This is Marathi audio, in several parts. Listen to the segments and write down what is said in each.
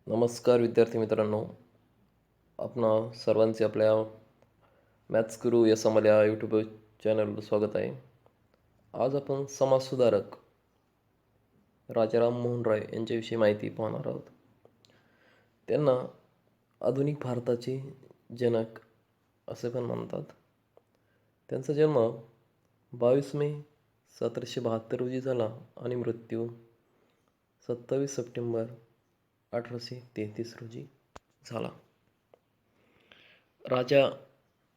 नमस्कार विद्यार्थी मित्रांनो. आपणा सर्वांचे आपल्या मॅथ्स गुरु या समल्या यूट्यूब चॅनलवर स्वागत आहे. आज आपण समाजसुधारक राजा राममोहन राय यांच्याविषयी माहिती पाहणार आहोत. त्यांना आधुनिक भारताचे जनक असे पण म्हणतात. त्यांचा जन्म 22 मे 1772 रोजी झाला आणि मृत्यू 27 सप्टेंबर 1833 रोजी झाला. राजा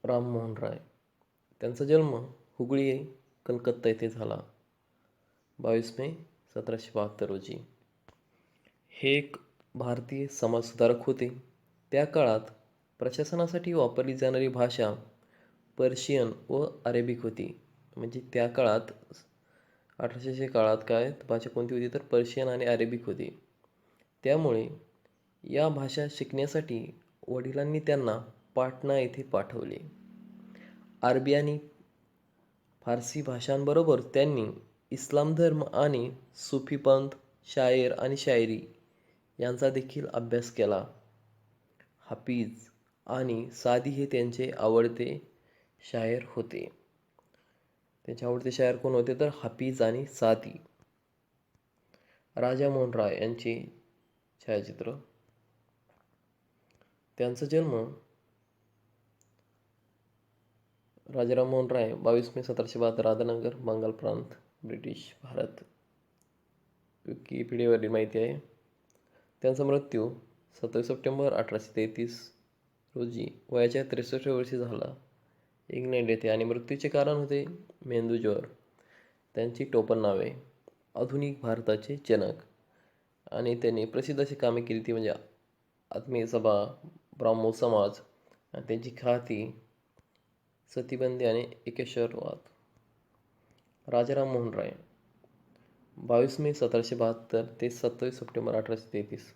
राममोहन राय त्यांचा जन्म हुगळी कलकत्ता येथे झाला 22 मे 1772 रोजी. हे एक भारतीय समाजसुधारक होते. त्या काळात प्रशासनासाठी वापरली जाणारी भाषा पर्शियन व अरेबिक होती. म्हणजे त्या काळात 1800च्या काळात काय भाषा कोणती होती तर पर्शियन आणि अरेबिक होती. त्यामुळे या भाषा शिकण्यासाठी वडिलांनी त्यांना पाटणा येथे पाठवले. अरबी आणि फारसी भाषांबरोबर त्यांनी इस्लाम धर्म आणि सुफी पंथ, शायर आणि शायरी यांचा देखील अभ्यास केला. हाफिज आणि सादी हे त्यांचे आवडते शायर होते. त्यांचे आवडते शायर कोण होते तर हाफिज आणि सादी. राजा मोहन राय यांचे छायाचित्र. त्यांचा जन्म राजा राममोहन राय 22 मे 1772 राधानगर, बंगाल प्रांत, ब्रिटिश भारत. विकिपीडियावरील माहिती आहे. त्यांचा मृत्यू 27 सप्टेंबर 1833 रोजी वयाच्या 63 वर्षी झाला इंग्लंड येथे आणि मृत्यूचे कारण होते मेंदूज्वर. त्यांची टोपण नावे आधुनिक भारताचे जनक आणि त्यांनी प्रसिद्ध अशी कामे केली ती म्हणजे आत्मीय सभा, ब्राह्मो समाज आणि त्यांची ख्याती, सतीबंदी आणि एकेश्वरवाद. राजा राममोहन राय 22 मे 1772 ते 27 सप्टेंबर 1833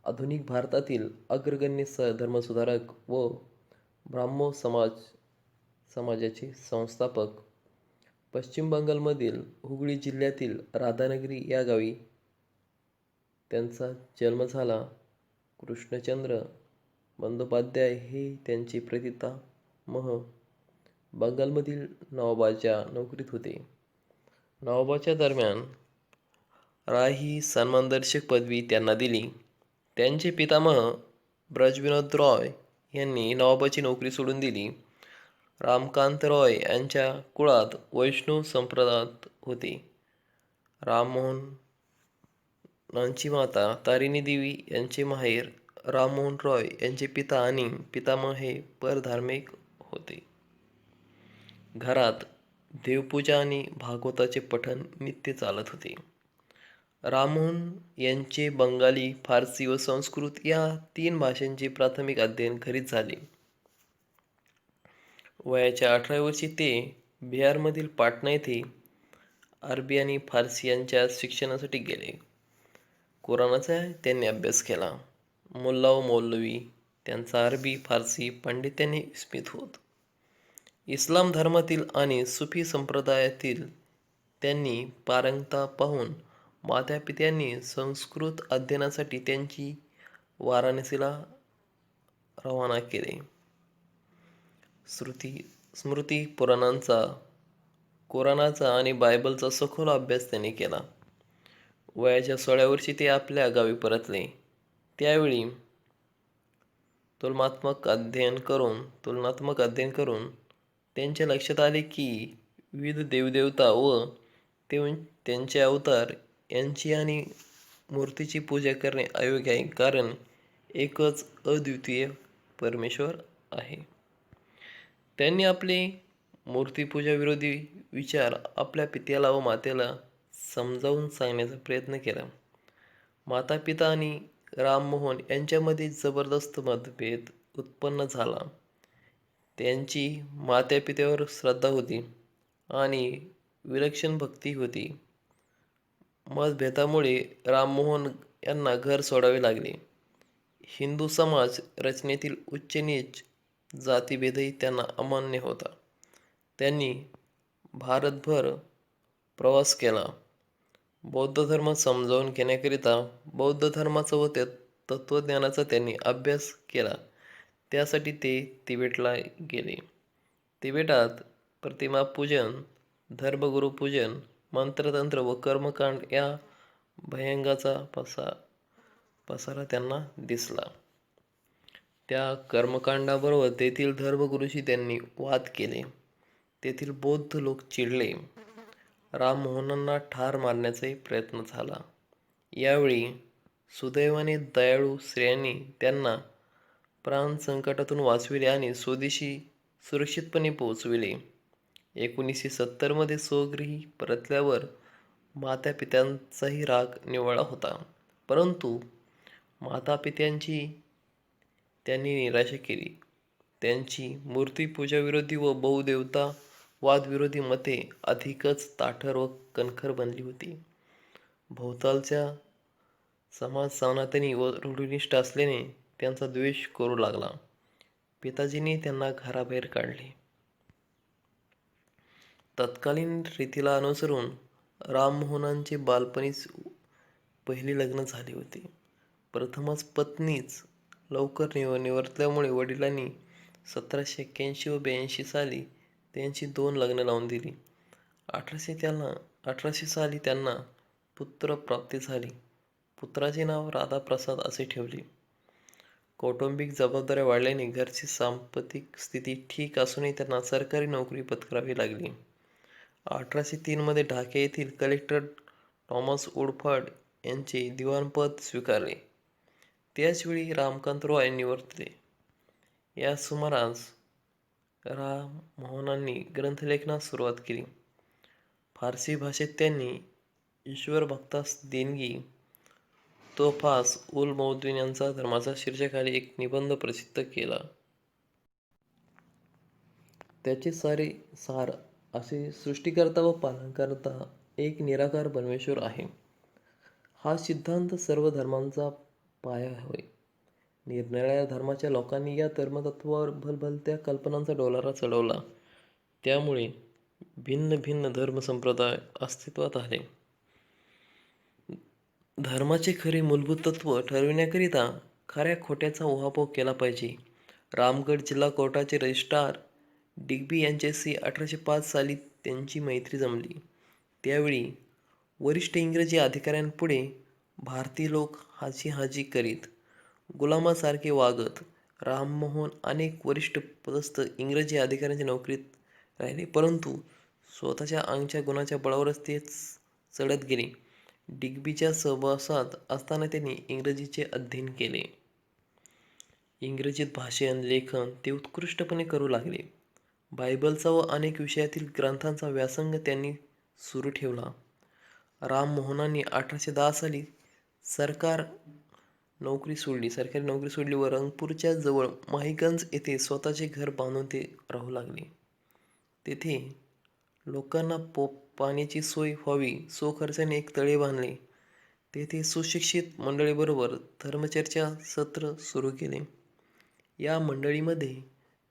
आधुनिक भारतातील अग्रगण्य धर्मसुधारक व ब्राह्मो समाजाचे संस्थापक. पश्चिम बंगालमधील हुगळी जिल्ह्यातील राधानगरी या गावी त्यांचा जन्म झाला. कृष्णचंद्र बंदोपाध्याय हे त्यांचे पितामह बंगालमधील नवाबाच्या नोकरीत होते. नवाबाच्या दरम्यान राय ही सन्मानदर्शक पदवी त्यांना दिली. त्यांचे पितामह ब्रजविनोद रॉय यांनी नवाबाची नोकरी सोडून दिली. रामकांत रॉय यांच्या कुळात वैष्णव संप्रदायात होते. राममोहनांची माता तारिणी देवी यांचे माहेर राममोहन रॉय यांचे पिता आणि पितामह हे परधार्मिक होते. घरात देवपूजा आणि भागवताचे पठण नित्य चालत होते. राममोहन यांचे बंगाली, फारसी व संस्कृत या 3 भाषांचे प्राथमिक अध्ययन घरीच झाले. वयाच्या 18व्या वर्षी ते बिहारमधील पाटणा येथे अरबी आणि फारसी यांच्या शिक्षणासाठी गेले. कुराणाचा त्यांनी अभ्यास केला. मुल्ला व मौलवी त्यांचा अरबी फारसी पांडित्याने विस्मित होत. इस्लाम धर्मातील आणि सुफी संप्रदायातील त्यांनी पारंगता पाहून मातापित्यांनी संस्कृत अध्ययनासाठी त्यांची वाराणसीला रवाना केले. स्मृती पुराणांचा, कुराणाचा आणि बायबलचा सखोल अभ्यास त्यांनी केला. वयाच्या 16व्या वर्षी ते आपल्या गावी परतले. त्यावेळी तुलनात्मक अध्ययन करून त्यांच्या लक्षात आले की विविध देवदेवता व त्यांचे अवतार यांची आणि मूर्तीची पूजा करणे अयोग्य आहे, कारण एकच अद्वितीय परमेश्वर आहे. त्यांनी आपले मूर्तिपूजाविरोधी विचार आपल्या पित्याला व मातेला समजावून सांगण्याचा प्रयत्न केला. मातापिता आणि राममोहन यांच्यामध्ये जबरदस्त मतभेद उत्पन्न झाला. त्यांची मातापित्यावर श्रद्धा होती आणि विलक्षण भक्ती होती. मतभेदामुळे राममोहन यांना घर सोडावे लागले. हिंदू समाज रचनेतील उच्च-नीच जातीभेदही त्यांना अमान्य होता. त्यांनी भारतभर प्रवास केला. बौद्ध धर्म समजावून घेण्याकरिता बौद्ध धर्माचा व तत्त्वज्ञानाचा त्यांनी अभ्यास केला. त्यासाठी ते तिबेटला गेले. तिबेटात प्रतिमापूजन, धर्मगुरुपूजन, मंत्रतंत्र व कर्मकांड या भयंगाचा पसारा त्यांना दिसला. त्या कर्मकांडाबरोबर तेथील धर्मगुरूशी त्यांनी वाद केले. तेथील बौद्ध लोक चिडले. राममोहनांना ठार मारण्याचाही प्रयत्न झाला. यावेळी सुदैवाने दयाळू स्त्रियांनी त्यांना प्राण संकटातून वाचविले आणि स्वदेशी सुरक्षितपणे पोहोचविले. 1970मध्ये स्वगृही परतल्यावर मातापित्यांचाही राग निवळला होता. परंतु मातापित्यांची त्यांनी निराशा केली. त्यांची मूर्तिपूजाविरोधी व बहुदेवतावादविरोधी मते अधिकच ताठर व कणखर बनली होती. भोवतालचा समाज सनातनी व रूढिनिष्ठ असल्याने त्यांचा द्वेष करू लागला. पिताजींनी त्यांना घराबाहेर काढले. तत्कालीन रीतीला अनुसरून राममोहनांचे बालपणीच पहिले लग्न झाले होते. प्रथमच पत्नीच लवकर निवर्तल्यामुळे वडिलांनी 1781 व 82 साली त्यांची 2 लग्न लावून दिली. 1800 साली त्यांना पुत्रप्राप्ती झाली. पुत्राचे नाव राधाप्रसाद असे ठेवले. कौटुंबिक जबाबदाऱ्या वाढल्याने घरची सांपत्तिक स्थिती ठीक असूनही त्यांना सरकारी नोकरी पत्करावी लागली. 1803 मध्ये ढाका येथील कलेक्टर थॉमस वुडफॉर्ड यांचे दिवाणपद स्वीकारले. त्याचवेळी रामकांत रॉय निवर्तले. या सुमारास राममोहनांनी ग्रंथलेखनास सुरुवात केली. फारसी भाषेत त्यांनी ईश्वरभक्तास देणगी तोहफास उल मौदूद यांचा धर्माचा शीर्षकाखाली एक निबंध प्रसिद्ध केला. त्याचे सारे सार असे सृष्टिकर्ता व पालनकर्ता एक निराकार परमेश्वर आहे, हा सिद्धांत सर्व धर्मांचा पाया होय. निरनिराळ्या धर्माच्या लोकांनी या धर्मतत्त्वावर भलभलत्या कल्पनांचा डोलारा चढवला. त्यामुळे भिन्न भिन्न धर्मसंप्रदाय अस्तित्वात आले. धर्माचे खरे मूलभूत तत्त्व ठरविण्याकरिता खऱ्या खोट्याचा उहापोह केला पाहिजे. रामगढ जिल्हा कोर्टाचे रजिस्ट्रार डिग्बी यांच्याशी 1805 साली त्यांची मैत्री जमली. त्यावेळी वरिष्ठ इंग्रजी अधिकाऱ्यांपुढे भारतीय लोक हाजी हाजी करीत, गुलामासारखे वागत. राममोहन अनेक वरिष्ठ पदस्थ इंग्रजी अधिकाऱ्यांच्या नोकरीत राहिले, परंतु स्वतःच्या अंगच्या गुणाच्या बळावरच ते चढत गेले. डिग्बीच्या सहवासात असताना त्यांनी इंग्रजीचे अध्ययन केले. इंग्रजीत भाषण, लेखन ते उत्कृष्टपणे करू लागले. बायबलचा व अनेक विषयातील ग्रंथांचा व्यासंग त्यांनी सुरू ठेवला. राममोहनांनी 1810 साली सरकारी नोकरी सोडली व रंगपूरच्या जवळ माहीगंज येथे स्वतःचे घर बांधून ते राहू लागले. तेथे लोकांना पाण्याची सोय व्हावी सो खर्चाने एक तळे बांधले. तेथे सुशिक्षित मंडळीबरोबर धर्मचर्चा सत्र सुरू केले. या मंडळीमध्ये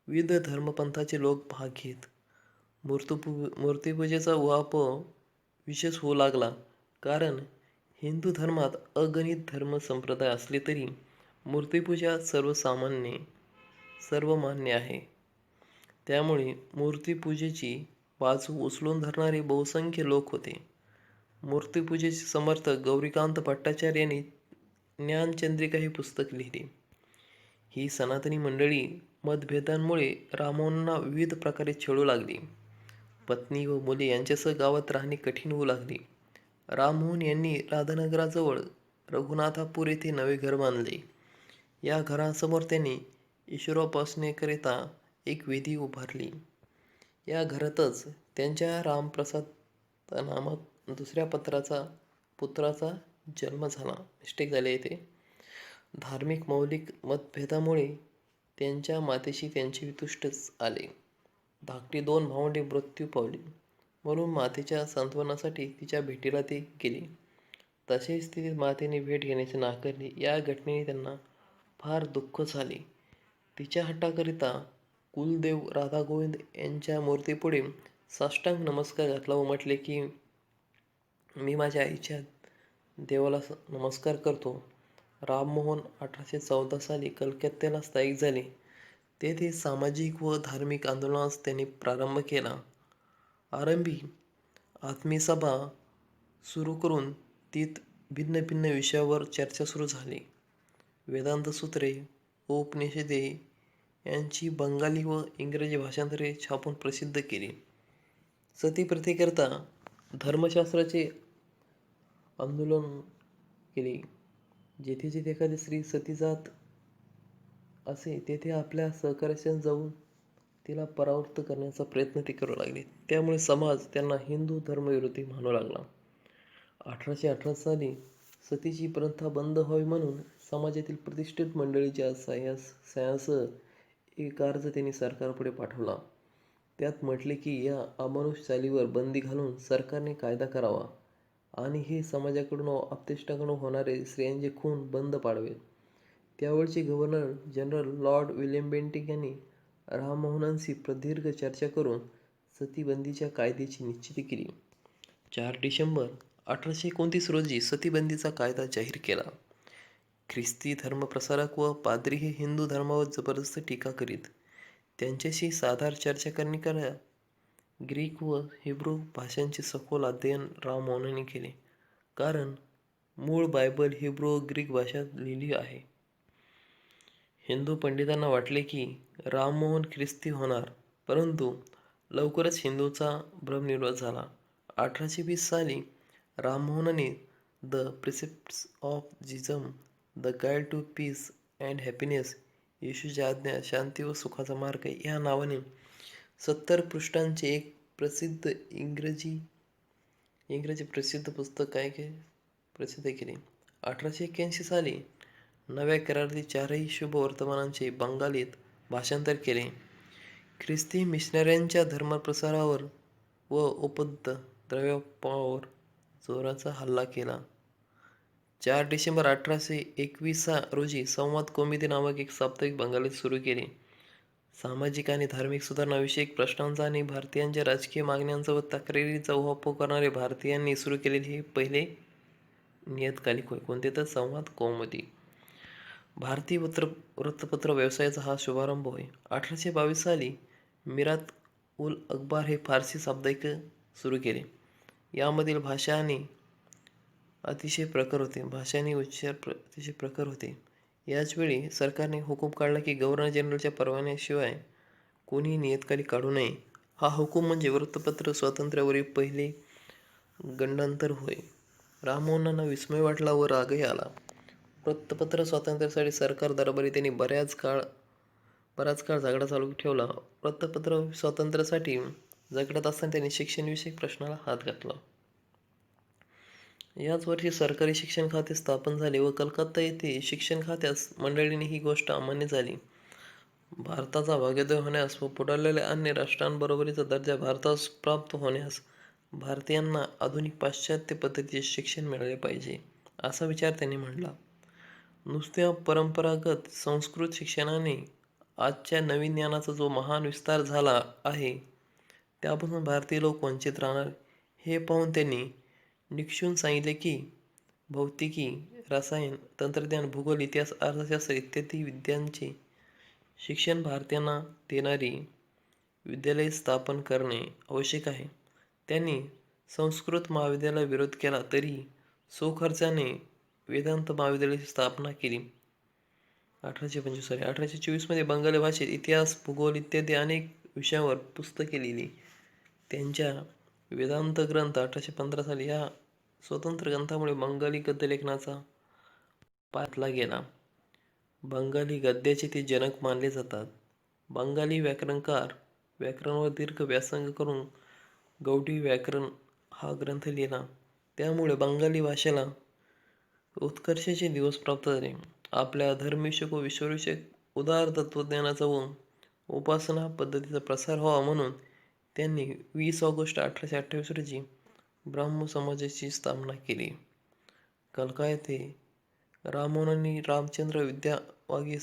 विविध धर्मपंथाचे लोक भाग घेत. मूर्तिपूजेचा उहापोह विशेष होऊ लागला, कारण हिंदू धर्मात अगणित धर्मसंप्रदाय असले तरी मूर्तिपूजा सर्वमान्य आहे. त्यामुळे मूर्तिपूजेची बाजू उचलून धरणारे बहुसंख्य लोक होते. मूर्तिपूजेचे समर्थक गौरीकांत भट्टाचार्य यांनी ज्ञानचंद्रिका हे पुस्तक लिहिले. ही सनातनी मंडळी मतभेदांमुळे राममोहनांना विविध प्रकारे छळू लागली. पत्नी व मुले यांच्यासह गावात राहणे कठीण होऊ लागले. राममोहन यांनी राधानगराजवळ रघुनाथपूर येथे नवे घर बांधले. या घरासमोर त्यांनी ईश्वरोपासनेकरिता एक वेदी उभारली. या घरातच त्यांच्या रामप्रसाद नामक दुसऱ्या पुत्राचा जन्म झाला. धार्मिक मौलिक मतभेदामुळे त्यांच्या मातेशी त्यांचे वितुष्टच आले. धाकटी 2 भावंडे मृत्यू पावली, म्हणून मातेच्या सांत्वनासाठी तिच्या भेटीला ते गेले. तशाही स्थितीत मातेने भेट घेण्याचे नाकारले. या घटनेने त्यांना फार दुःख झाले. तिच्या हट्टाकरिता कुलदेव राधागोविंद यांच्या मूर्तीपुढे साष्टांग नमस्कार घातला व म्हटले की, मी माझ्या आईच्या देवाला नमस्कार करतो, राममोहन 1814 साली कलकत्त्याला स्थायिक झाले. तेथे सामाजिक व धार्मिक आंदोलनास त्यांनी प्रारंभ केला. आरंभी आत्मीसभा सुरू करून तीत भिन्न भिन्न विषयावर चर्चा सुरू झाली. वेदांत सूत्रे व उपनिषदे यांची बंगाली व इंग्रजी भाषांतरे छापून प्रसिद्ध केली. सती प्रथेकरता धर्मशास्त्राचे आंदोलन केले. जेथे जेथे एखादी स्त्री सती जात असे तेथे आपल्या सहकार्याने जाऊन तिला परावृत्त करण्याचा प्रयत्न ते करू लागले. त्यामुळे समाज त्यांना हिंदू धर्मविरोधी मानू लागला. 1818 साली सतीची प्रथा बंद व्हावी म्हणून समाजातील प्रतिष्ठित मंडळीच्या सह्यांसह एक अर्ज त्यांनी सरकारपुढे पाठवला. त्यात म्हटले की या अमानुष चालीवर बंदी घालून सरकारने कायदा करावा आणि हे समाजाकडून व आपतेष्टाकडून होणारे स्त्रियांचे खून बंद पाडावे. त्यावेळचे governor general Lord William Bentinck यांनी राममोहनांशी प्रदीर्घ चर्चा करून सतीबंदीच्या कायद्याची निश्चिती केली. 4 डिसेंबर 1829 रोजी सतीबंदीचा कायदा जाहीर केला. ख्रिस्ती धर्मप्रसारक व पाद्री हे हिंदू धर्मावर जबरदस्त टीका करीत. त्यांच्याशी साधार चर्चा करण्याकरता ग्रीक व हिब्रू भाषांचे सखोल अध्ययन राममोहनांनी केले, कारण मूळ बायबल हिब्रू व ग्रीक भाषेत लिहिली आहे. हिंदू पंडितांना वाटले की राममोहन ख्रिस्ती होणार, परंतु लवकरच हिंदूचा भ्रमनिर्माण झाला. 1820 साली राममोहनांनी the precepts of Jesus, the guide to peace and happiness, येशूची आज्ञा, शांती व सुखाचा मार्ग या नावाने 70 पृष्ठांचे एक प्रसिद्ध इंग्रजी प्रसिद्ध पुस्तक प्रसिद्ध केले. 1881 साली नव्या करारातील 4ही शुभ वर्तमानांचे बंगालीत भाषांतर केले. ख्रिस्ती मिशनऱ्यांच्या धर्मप्रसारावर व उपद्रव्यावर जोराचा हल्ला केला. 4 डिसेंबर 1821 रोजी संवाद कौमुदी नामक एक साप्ताहिक बंगालीत सुरू केले. सामाजिक आणि धार्मिक सुधारणाविषयक प्रश्नांचा आणि भारतीयांच्या राजकीय मागण्यांचा व तक्रारींचा उहापोह करणारे भारतीयांनी सुरू केलेले हे पहिले नियतकालिक होय. कोणते तर संवाद कौमुदी. भारतीय वृत्तपत्र व्यवसायाचा हा शुभारंभ होय. 1822 साली मिरात उल अखबार हे फारसी साप्ताहिक सुरू केले. यामधील भाषा आणि अतिशय प्रखर होते. याचवेळी सरकारने हुकूम काढला की गव्हर्नर जनरलच्या परवान्याशिवाय कोणीही नियतकालिक काढू नये. हा हुकूम म्हणजे वृत्तपत्र स्वातंत्र्यावरील पहिले गंडांतर होय. राममोहनांना विस्मय वाटला व रागही आला. वृत्तपत्र स्वातंत्र्यासाठी सरकार दरबारी त्यांनी बराच काळ झगडा चालू ठेवला. वृत्तपत्र स्वातंत्र्यासाठी झगडत असताना त्यांनी शिक्षणविषयक प्रश्नाला हात घातला. याच वर्षी सरकारी शिक्षण खाते स्थापन झाले व कलकत्ता येथे शिक्षण खात्यास मंडळीने ही गोष्ट अमान्य झाली. भारताचा भाग्योदय होण्यास व पुढारलेल्या अन्य राष्ट्रांबरोबरीचा दर्जा भारतास प्राप्त होण्यास भारतीयांना आधुनिक पाश्चात्य पद्धतीचे शिक्षण मिळाले पाहिजे, असा विचार त्यांनी मांडला. नुसत्या परंपरागत संस्कृत शिक्षणाने आजच्या नवीन ज्ञानाचा जो महान विस्तार झाला आहे त्यापासून भारतीय लोक वंचित राहणार हे पाहून त्यांनी निक्षून सांगितले की भौतिकी, रसायन, तंत्रज्ञान, भूगोल, इतिहास, अर्थशास्त्र इत्यादी विद्यांचे शिक्षण भारतीयांना देणारी विद्यालये स्थापन करणे आवश्यक आहे. त्यांनी संस्कृत महाविद्यालयाला विरोध केला तरी स्वखर्चाने वेदांत महाविद्यालयाची स्थापना केली. 1824 मध्ये बंगाली भाषेत इतिहास, भूगोल इत्यादी अनेक विषयांवर पुस्तके लिहिली. त्यांच्या वेदांत ग्रंथ 1815 साली या स्वतंत्र ग्रंथामुळे बंगाली गद्यलेखनाचा पायथला गेला. बंगाली गद्याचे ते जनक मानले जातात. बंगाली व्याकरणकार व्याकरणावर दीर्घ व्यासंग करून गौडी व्याकरण हा ग्रंथ लिहिला. त्यामुळे बंगाली भाषेला उत्कर्षाचे दिवस प्राप्त झाले. आपल्या धर्मविषयक व विश्वविषयक उदार तत्त्वज्ञानाचा व उपासना पद्धतीचा प्रसार व्हावा म्हणून त्यांनी 20 ऑगस्ट 1828 रोजी ब्राह्मो समाजाची स्थापना केली. कलका येथे राममोहनांनी रामचंद्र विद्यावागी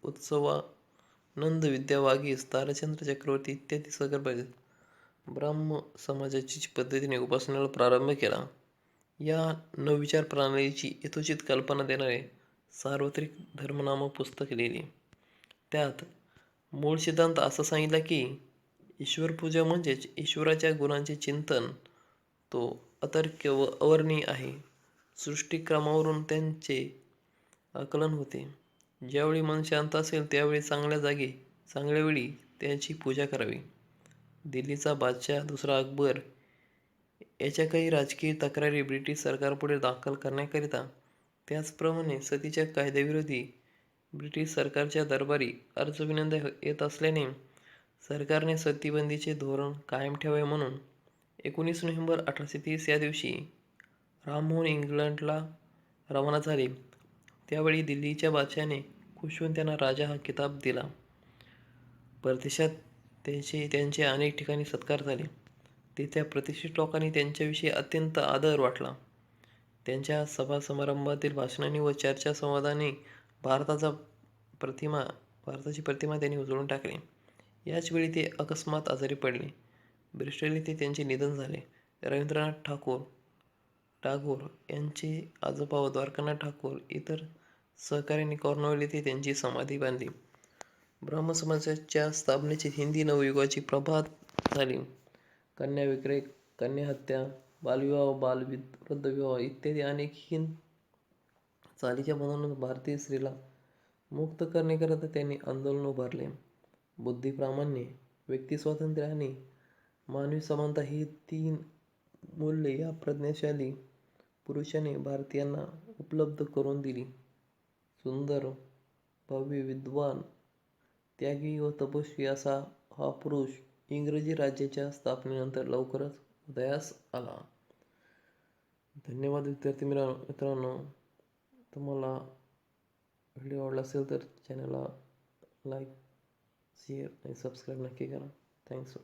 उत्सवानंद विद्यावागीस, ताराचंद्र चक्रवर्ती इत्यादी सगर्भात ब्राह्म समाजाची पद्धतीने उपासनेला प्रारंभ केला. या नवविचार प्रणालीची यथोचित कल्पना देणारे सार्वत्रिक धर्म नामक पुस्तक लिहिले. त्यात मूळ सिद्धांत असा सांगितला की ईश्वरपूजा म्हणजेच ईश्वराच्या गुणांचे चिंतन. तो अतर्क्य व अवर्णनीय आहे. सृष्टिक्रमावरून त्यांचे आकलन होते. ज्यावेळी मन शांत असेल त्यावेळी चांगल्या जागी चांगल्या वेळी त्याची पूजा करावी. दिल्लीचा बादशाह दुसरा अकबर याच्या काही राजकीय तक्रारी ब्रिटिश सरकारपुढे दाखल करण्याकरिता, त्याचप्रमाणे सतीच्या कायद्याविरोधी ब्रिटिश सरकारच्या दरबारी अर्ज विनंत्या येत असल्याने सरकारने सतीबंदीचे धोरण कायम ठेवावे म्हणून 19 नोव्हेंबर 1830 या दिवशी राममोहन इंग्लंडला रवाना झाले. त्यावेळी दिल्लीच्या बादशहाने खुश होऊन त्यांना राजा हा किताब दिला. परदेशात त्यांचे अनेक ठिकाणी सत्कार झाले. तिथल्या प्रतिष्ठित लोकांनी त्यांच्याविषयी अत्यंत आदर वाटला. त्यांच्या सभा समारंभातील भाषणांनी व चर्चासंवादांनी भारताची प्रतिमा त्यांनी उजळून टाकली. याच वेळी ते अकस्मात आजारी पडले. ब्रिस्टल येथे त्यांचे निधन झाले. रवींद्रनाथ टागोर यांचे आजोबा व द्वारकानाथ ठाकूर इतर सहकाऱ्यांनी कॉर्नवॉल येथे त्यांची समाधी बांधली. ब्राह्मण समाजाच्या स्थापनेची हिंदी नवयुगाची प्रभात झाली. कन्याविक्रय, कन्याहत्या, बालविवाह, वृद्धविवाह इत्यादी अनेक हीन चालीच्या बंधनातून भारतीय स्त्रीला मुक्त करण्याकरिता त्यांनी आंदोलन उभारले. बुद्धिप्रामाण्य, व्यक्तिस्वातंत्र्य आणि मानवी समानता ही 3 मूल्ये या प्रज्ञाशाली पुरुषाने भारतीयांना उपलब्ध करून दिली. सुंदर, भव्य, विद्वान, त्यागी व तपस्वी असा हा पुरुष इंग्रजी राज्याच्या स्थापनेनंतर लवकरच उदयास आला. धन्यवाद विद्यार्थी मित्रांनो. तुम्हाला व्हिडिओ आवडला असेल तर चॅनलला लाईक, शेअर आणि सबस्क्राईब नक्की करा. थँक्स.